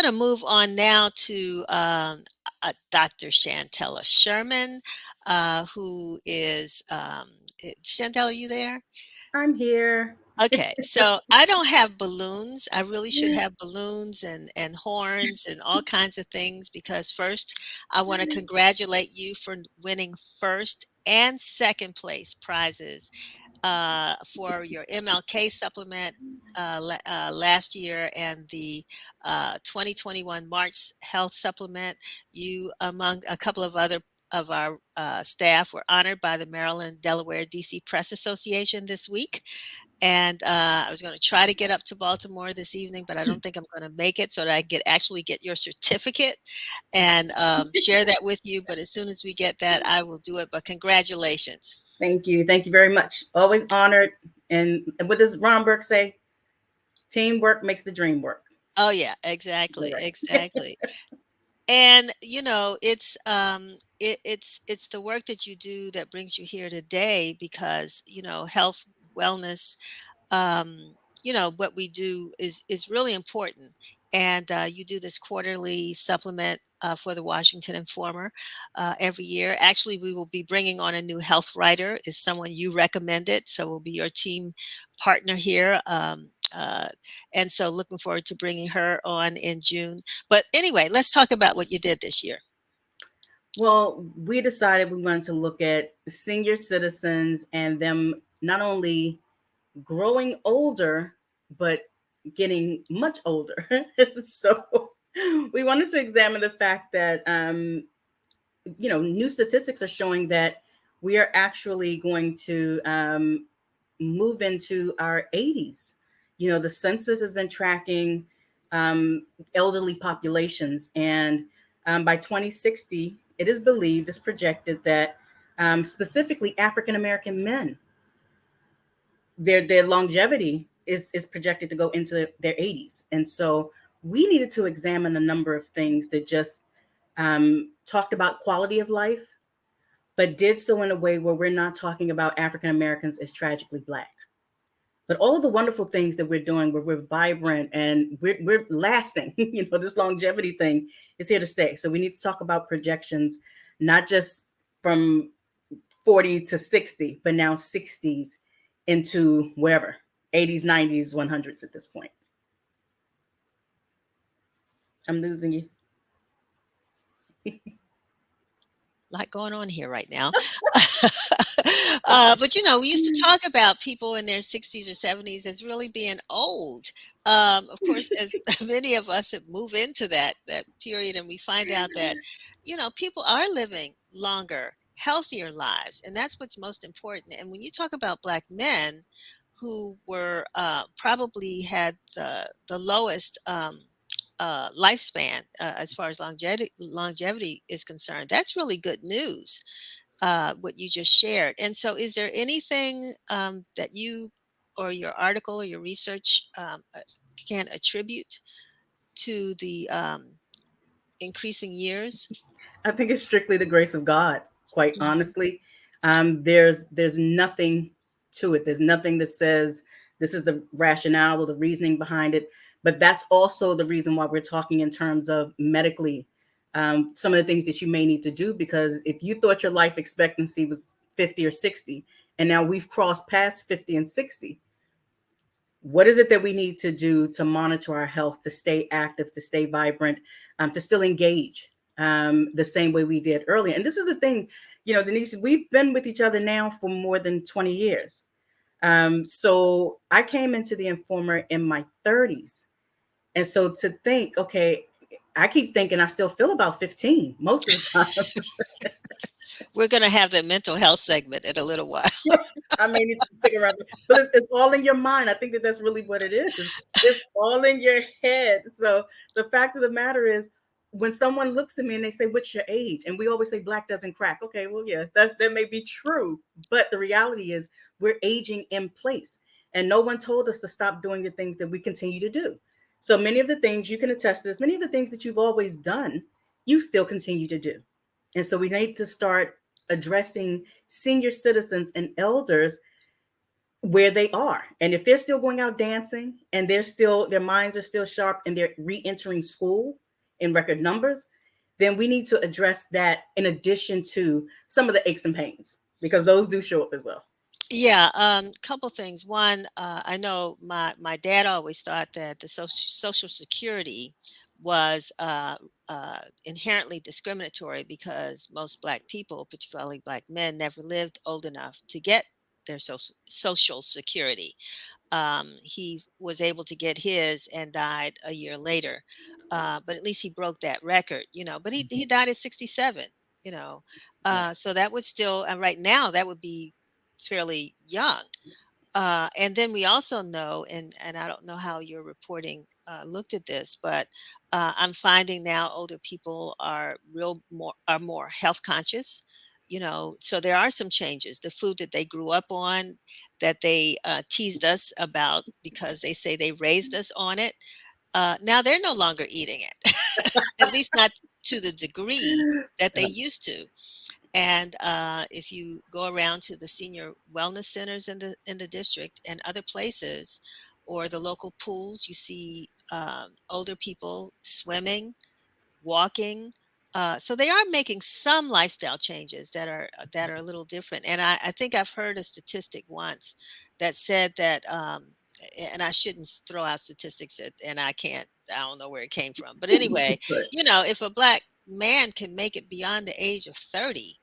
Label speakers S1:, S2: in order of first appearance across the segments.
S1: going to move on now to Dr. Shantella Sherman, who is, Shantella, are you there?
S2: I'm here.
S1: Okay, so I don't have balloons. I really should have balloons and horns and all kinds of things because first, I want to congratulate you for winning first and second place prizes for your MLK supplement last year and the 2021 March Health supplement. You, among a couple of other of our staff, were honored by the Maryland, Delaware, DC Press Association this week. And I was going to try to get up to Baltimore this evening, but I don't think I'm going to make it so that I actually get your certificate and share that with you. But as soon as we get that, I will do it. But congratulations.
S2: Thank you. Thank you very much. Always honored. And what does Ron Burke say? Teamwork makes the dream work.
S1: Oh yeah,
S2: You're
S1: exactly,
S2: right.
S1: exactly. And it's the work that you do that brings you here today because health, wellness, what we do is really important. And you do this quarterly supplement for the Washington Informer every year. Actually, we will be bringing on a new health writer. Is someone you recommended, so we'll be your team partner here. And so, looking forward to bringing her on in June. But anyway, let's talk about what you did this year.
S2: Well, we decided we wanted to look at senior citizens and them not only growing older, but getting much older. So we wanted to examine the fact that, new statistics are showing that we are actually going to move into our 80s. The census has been tracking um, elderly populations, and by 2060, it is believed, it's projected that specifically African American men, their longevity is projected to go into their 80s, and so we needed to examine a number of things that just talked about quality of life, but did so in a way where we're not talking about African Americans as tragically Black. But all of the wonderful things that we're doing, where we're vibrant and we're lasting, this longevity thing is here to stay. So we need to talk about projections, not just from 40 to 60, but now 60s into wherever, 80s, 90s, 100s at this point. I'm losing you.
S1: Lot going on here right now. But we used to talk about people in their 60s or 70s as really being old. Of course, as many of us have moved into that period, and we find out that people are living longer, healthier lives, and that's what's most important. And when you talk about Black men who were probably had the lowest lifespan as far as longevity is concerned, that's really good news, what you just shared. And so, is there anything that you or your article or your research can attribute to the increasing years?
S2: I think it's strictly the grace of God, quite honestly. There's nothing to it. There's nothing that says this is the rationale or the reasoning behind it. But that's also the reason why we're talking in terms of medically, some of the things that you may need to do. Because if you thought your life expectancy was 50 or 60, and now we've crossed past 50 and 60, what is it that we need to do to monitor our health, to stay active, to stay vibrant, to still engage the same way we did earlier? And this is the thing, Denise, we've been with each other now for more than 20 years. So I came into the Informer in my 30s. And so to think, okay, I keep thinking I still feel about 15 most of the time.
S1: We're going to have the mental health segment in a little while.
S2: I may need to stick around, but it's all in your mind. I think that that's really what it is. It's all in your head. So the fact of the matter is, when someone looks at me and they say, "What's your age?" and we always say, "Black doesn't crack." Okay, well, yeah, that may be true, but the reality is, we're aging in place, and no one told us to stop doing the things that we continue to do. So many of the things you can attest to this, many of the things that you've always done, you still continue to do, and so we need to start addressing senior citizens and elders where they are. And if they're still going out dancing and they're still, their minds are still sharp and they're re-entering school in record numbers, then we need to address that in addition to some of the aches and pains, because those do show up as well.
S1: Yeah, couple things. One, I know my dad always thought that the Social Security was inherently discriminatory because most Black people, particularly Black men, never lived old enough to get their Social Security. He was able to get his and died a year later, but at least he broke that record, you know. But he died at 67, you know,
S2: Right.
S1: so that would still, and right now that would be fairly young. And then we also know, and I don't know how your reporting looked at this, but I'm finding now older people are more health conscious. You know, so there are some changes. The food that they grew up on, that they teased us about because they say they raised us on it. Now they're no longer eating it, at least not to the degree that they used to. And if you go around to the senior wellness centers in the district and other places, or the local pools, you see older people swimming, walking. So they are making some lifestyle changes that are a little different. And I think I've heard a statistic once that said that, and I shouldn't throw out statistics that, and I don't know where it came from. But anyway,
S2: Right.
S1: you know, if a Black man can make it beyond the age of 30,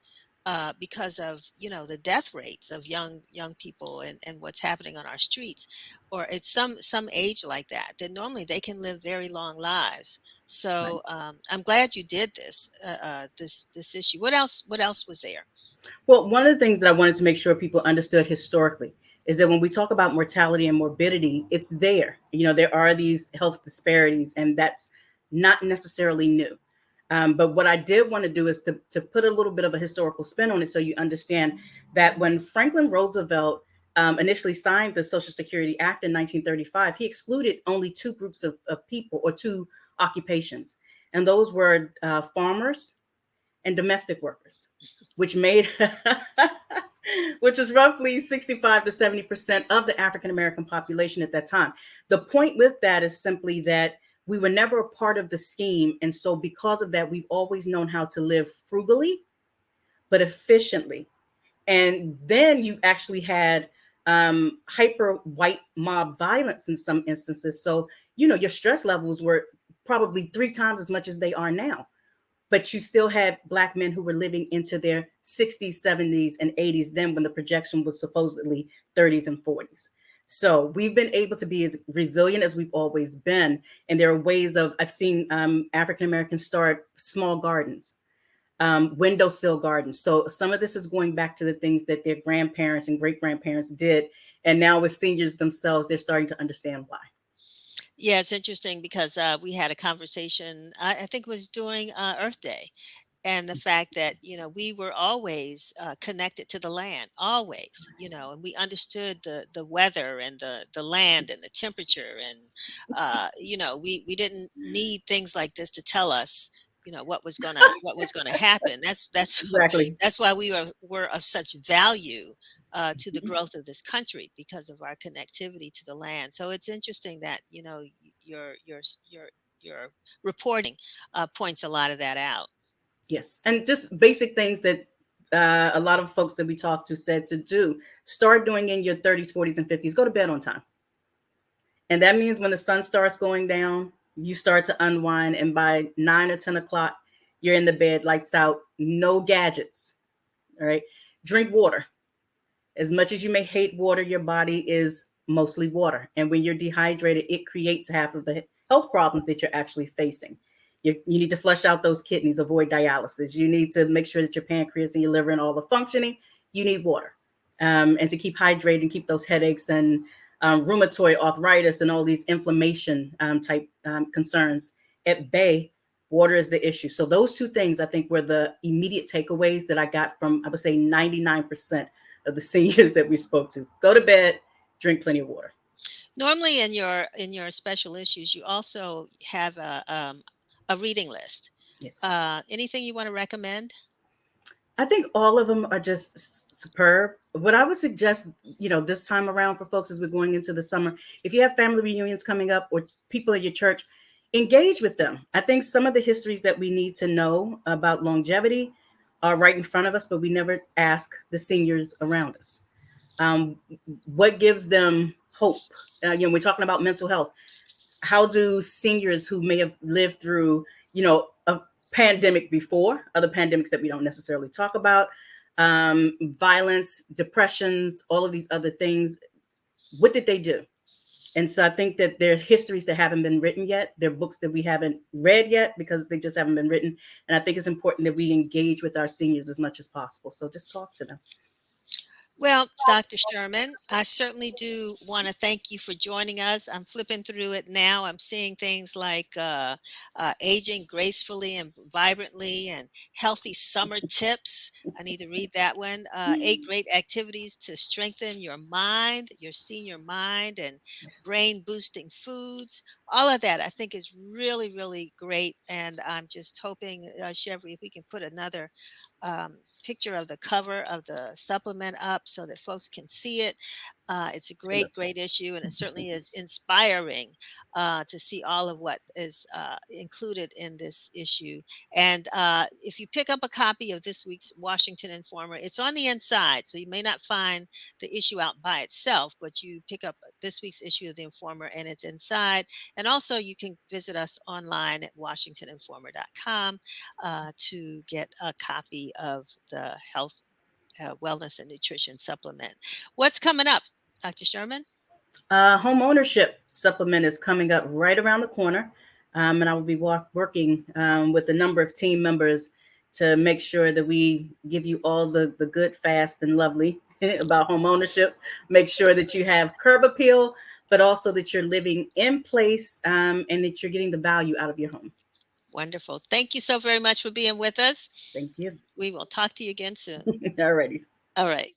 S1: because of, you know, the death rates of young people and what's happening on our streets, or it's some age like that, then normally they can live very long lives.
S2: Right.
S1: So I'm glad you did this issue. What else? What else was there?
S2: Well, one of the things that I wanted to make sure people understood historically is that when we talk about mortality and morbidity, it's there. You know, there are these health disparities, and that's not necessarily new. But what I did want to do is to put a little bit of a historical spin on it so you understand that when Franklin Roosevelt initially signed the Social Security Act in 1935, he excluded only two groups of people, or two occupations, and those were farmers and domestic workers, which made which was roughly 65 to 70% of the African American population at that time. The point with that is simply that we were never a part of the scheme. And so, because of that, we've always known how to live frugally, but efficiently. And then you actually had hyper white mob violence in some instances. So, you know, your stress levels were probably three times as much as they are now, but you still had Black men who were living into their 60s, 70s, and 80s then, when the projection was supposedly 30s and 40s. So we've been able to be as resilient as we've always been. And there are ways of, I've seen African Americans start small gardens, windowsill gardens. So some of this is going back to the things that their grandparents and great grandparents did. And now with seniors themselves, they're starting to understand why.
S1: Yeah, it's interesting because we had a conversation. I think it was during Earth Day, and the fact that, you know, we were always connected to the land, always, you know, and we understood the weather and the land and the temperature, and you know, we didn't need things like this to tell us, you know, what was gonna happen. That's
S2: Exactly.
S1: that's why were of such value to the growth of this country, because of our connectivity to the land. So it's interesting that, you know, your reporting points a lot of that out.
S2: Yes. And just basic things that a lot of folks that we talked to said to do. Start doing in your 30s, 40s, and 50s. Go to bed on time. And that means when the sun starts going down, you start to unwind. And by 9 or 10 o'clock, you're in the bed, lights out, no gadgets. All right. Drink water. As much as you may hate water, your body is mostly water. And when you're dehydrated, it creates half of the health problems that you're actually facing. You need to flush out those kidneys, avoid dialysis. You need to make sure that your pancreas and your liver and all the functioning. You need water. And to keep hydrated and keep those headaches and rheumatoid arthritis and all these inflammation type concerns at bay, water is the issue. So those two things, I think, were the immediate takeaways that I got from, I would say, 99% of the seniors that we spoke to. Go to bed, drink plenty of water.
S1: Normally in your special issues, you also have a reading list.
S2: Yes.
S1: Anything you want to recommend?
S2: I think all of them are just superb. What I would suggest, this time around for folks as we're going into the summer, if you have family reunions coming up or people at your church, engage with them. I think some of the histories that we need to know about longevity are right in front of us, but we never ask the seniors around us. Um, what gives them hope? We're talking about mental health. How do seniors who may have lived through, a pandemic before, other pandemics that we don't necessarily talk about, violence, depressions, all of these other things, what did they do? And so I think that there's histories that haven't been written yet. There are books that we haven't read yet because they just haven't been written. And I think it's important that we engage with our seniors as much as possible. So just talk to them.
S1: Well, Dr. Sherman, I certainly do want to thank you for joining us. I'm flipping through it now. I'm seeing things like aging gracefully and vibrantly and healthy summer tips. I need to read that one. 8 great activities to strengthen your mind, your senior mind, and
S2: Yes.
S1: brain boosting foods. All of that I think is really, really great. And I'm just hoping, Shevry, if we can put another picture of the cover of the supplement up so that folks can see it. It's a great, great issue, and it certainly is inspiring to see all of what is included in this issue. And if you pick up a copy of this week's Washington Informer, it's on the inside, so you may not find the issue out by itself, but you pick up this week's issue of the Informer, and it's inside. And also, you can visit us online at WashingtonInformer.com to get a copy of the health, wellness, and nutrition supplement. What's coming up, Dr. Sherman?
S2: Home ownership supplement is coming up right around the corner. And I will be working with a number of team members to make sure that we give you all the good, fast, and lovely about home ownership. Make sure that you have curb appeal, but also that you're living in place and that you're getting the value out of your home.
S1: Wonderful. Thank you so very much for being with us.
S2: Thank you.
S1: We will talk to you again soon.
S2: Alrighty.
S1: All right.